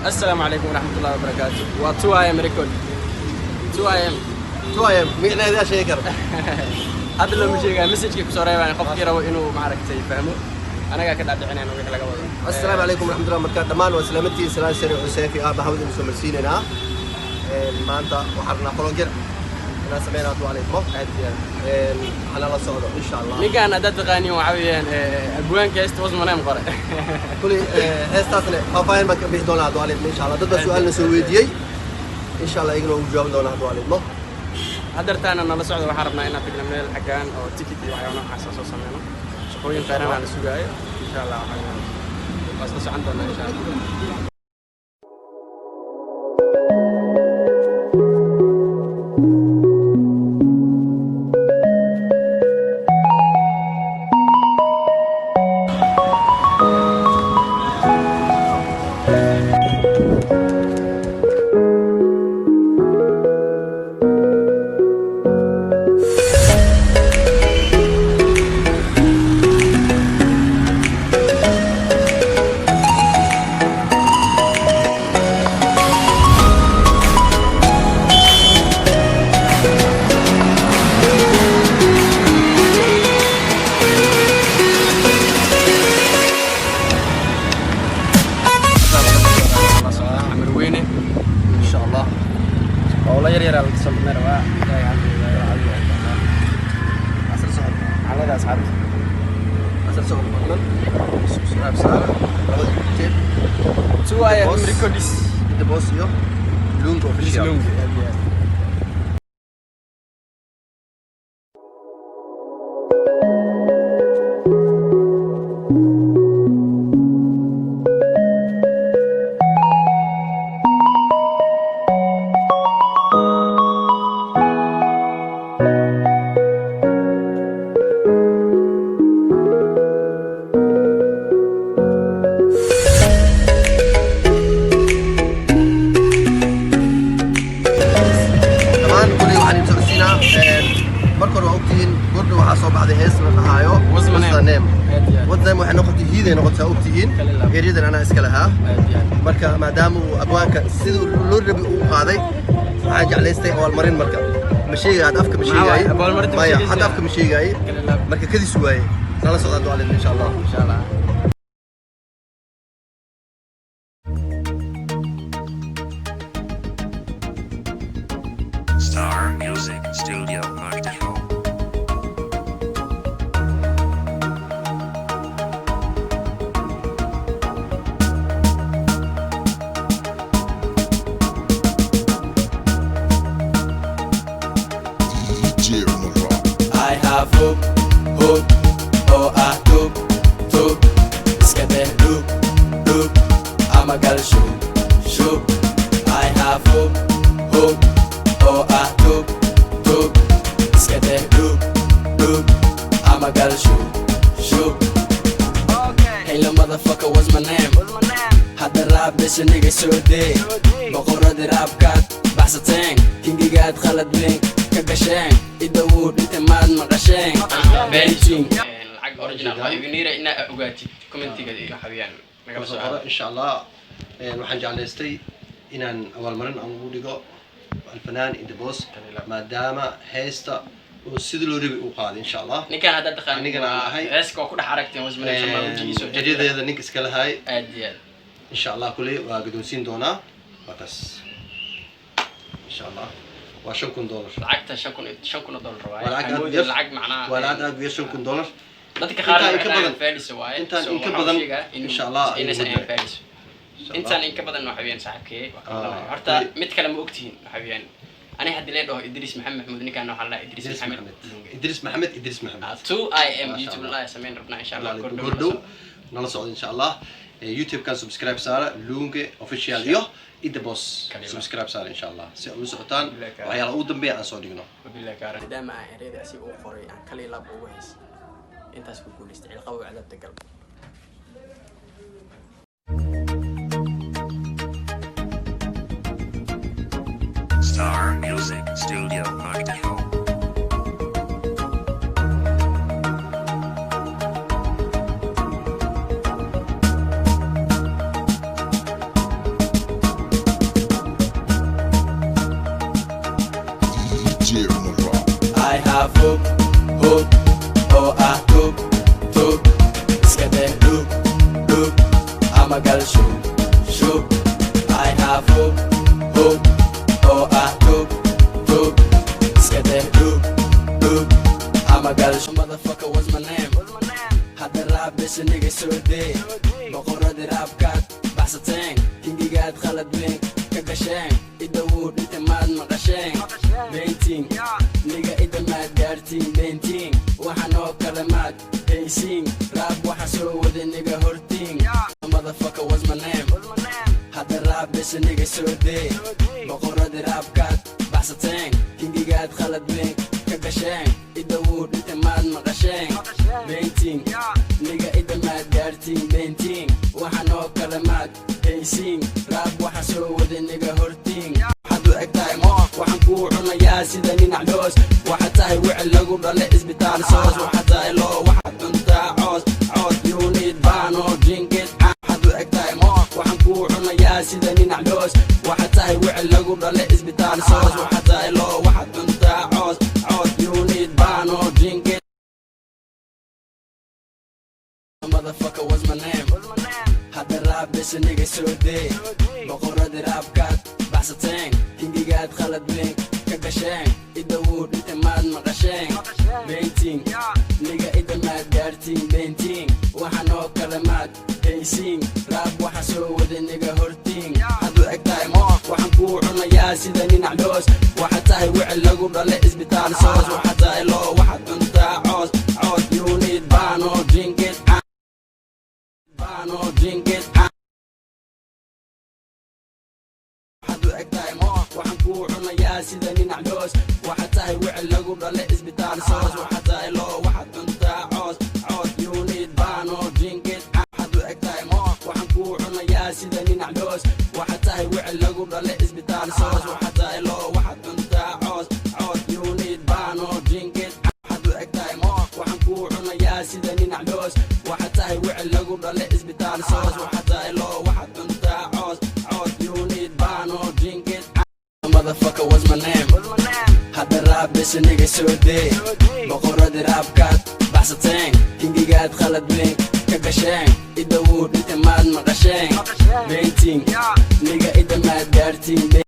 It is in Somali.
السلام عليكم ورحمة الله وبركاته. و2 AM ريكورد 2 AM مين هذا شيء كرب هذا لو مشي مسج كيف صار يعني خف كيرو إنه معركة يفهموا أنا قاعد كده أدعي أنا ويحلى قبض. السلام عليكم ورحمة الله وبركاته. دمان وسلامتي سلام سريع حسين في بحاول مسمرسين هنا ما أنت وحرنا قلنا أنا سمعنا أدعو عليكم أنا لا صعود إن شاء الله. نيجي أنا أدت غني وعويان أبوان كيست وزن منام قرأ. كل استاذنا خافين ما بيهدون أدعو عليكم إن شاء الله. ضد سؤال سويدي إن شاء الله يقولوا جواب دون أدعو عليكم. هدرت أنا لا صعود وحرنا إن تقدر من الحكان أو تيكتي وحيوان حساس وصلنا. شقوين فعلا على السجاي إن شاء الله وحيوان. بس عندنا إن شاء الله. والله يرى الاتصال بالمروة لا يعني عسل صعب على ذا أصحاب عسل صعب مثلاً سؤال سؤال تو أيام ريكورديس دبوسيو لونج أوفيشال لونج وزنام وحنا نقطي هيدا نقطة أوكتين يريد أنا أسكلها مركا ما دام أبوانك سيدو لوربي وقاضي حاجة على استي أول مرين مركا مشي قاعد أفكر مشي جاي ما يا حتى أفكر مشي جاي مركا كذي سواي نلا صعدوا علينا إن شاء الله إن شاء الله. Star Music Studio Marketing. I have hope, oh I hope, skate loop, I'm a girl show. I have hope, oh I hope, skate loop, I'm a girl show. Hey little motherfucker, what's my name? Had the rap this nigga so day. بقرة دي راب كات بحثتين كينجي قاعد خلد لين كقشين يدور انت ما مقشين بيجين الحق اوريجينال ما يغنيره ان اوغاتي كومنتيga iyo xabiyaan naga soo in sha Allah waxaan jeclaystay inaan awal marin aan ugu dhigo Alfanaan in the boss maadaama heesta oo sidii loo rabay u qaaday in sha Allah ninkan hadda taqaan ninkan heeska ku dhax aragteen wasmanaysan ma ujiiso jadideeda ninka iska lahay aad iyo aad in sha Allah kulli waa gudoonsiin doonaa bas in sha Allah $5,000 lacagta $5,000 waaye lacag macnaa wala aad $5,000 dadka qaar ka badan faalis waaye inta badan in sha Allah inaysan faalis intaan in ka badan waxayeen saaxiibkay horta mid kale ma ogtihiin waxayeen أنا حد ليه ده إدريس محمد مدنيكان وحلا إدريس محمد 2 AM يوتيوب الله يسمين ربنا إن شاء الله كردو نلا صعود إن شاء الله يوتيوب كان سبسكرايب سارة لونجي أوفيشال يو إيد بوس سبسكرايب سارة إن شاء الله سألو سعتان وهي على أودم بيع صديقنا وبالله كارن دائما أريد أسيب أخري عن كلي لاب وويس أنت سبقول استعيل قوي على التقلب Star Music Studio Marketing. hindigaad khalad weyn ka gasheen idawuu dhinta maad maqasheen beentiin niga idamaad gaartiin beentiin waxanoo kale maad haysiin raab waxa soo wada niga hortiin motherfucker was my name hadda raab bese niga soo dee boqoradi raabkaad baxsateen hindigaad khalad weyn ka gasheen idawuu dhinta maad maqasheen beentiin niga idamaad gaartiin beentiin waxanoo kale maad haysiin raab waxa soo wada niga hortiin waxaad u eg tahay moo waxaan kuu cunayaa sida ninac dhoos waxaad tahay wicil lagu dhale isbitaal soos waxaad tahay loo waxaad cuntaa coos coos you need bano drink it waxaad u eg tahay moo waxaan kuu cunayaa sida ninac dhoos waxaad tahay wicil lagu dhale isbitaal soos waxaad tahay loo waxaad cuntaa coos coos you need bano drink it motherfucker was my name hadda raab bese niga soo dee boqoradi raabkaad baxsateen hindigaad khalad weyn ka gasheen idawuu dhinta maad maqasheen beentiin niga idamaad gaartiin beentiin waxanoo kale maad haysiin raab waxa soo wada niga hortiin waxaad u eg tahay moo waxaan kuu cunayaa sida ninac dhoos waxaad tahay wicil lagu dhale isbitaal soos waxaad tahay loo waxaad cuntaa coos coos you need bano drink it bano drink it waxaad u eg tahay moo waxaan kuu cunayaa sida ninac dhoos waxaad tahay wicil lagu dhale isbitaal soos waxaad tahay loo waxaad cuntaa coos coos you need bano drink it waxaad u eg tahay moo waxaan kuu cunayaa sida ninac dhoos waxaad tahay wicil lagu dhale isbitaal soos waxaad tahay loo waxaad cuntaa coos coos you need bano drink it waxaad u eg tahay moo waxaan kuu cunayaa sida ninac dhoos waxaad tahay wicil lagu dhale isbitaal soos waxaad tahay loo waxaad cuntaa coos coos you need bano drink it motherfucker was my name hadda raab bese niga soo dee boqoradi raabkaad baxsateen hindigaad khalad weyn ka gasheen idawuu dhinta maad maqasheen beentiin niga idamaad gaartiin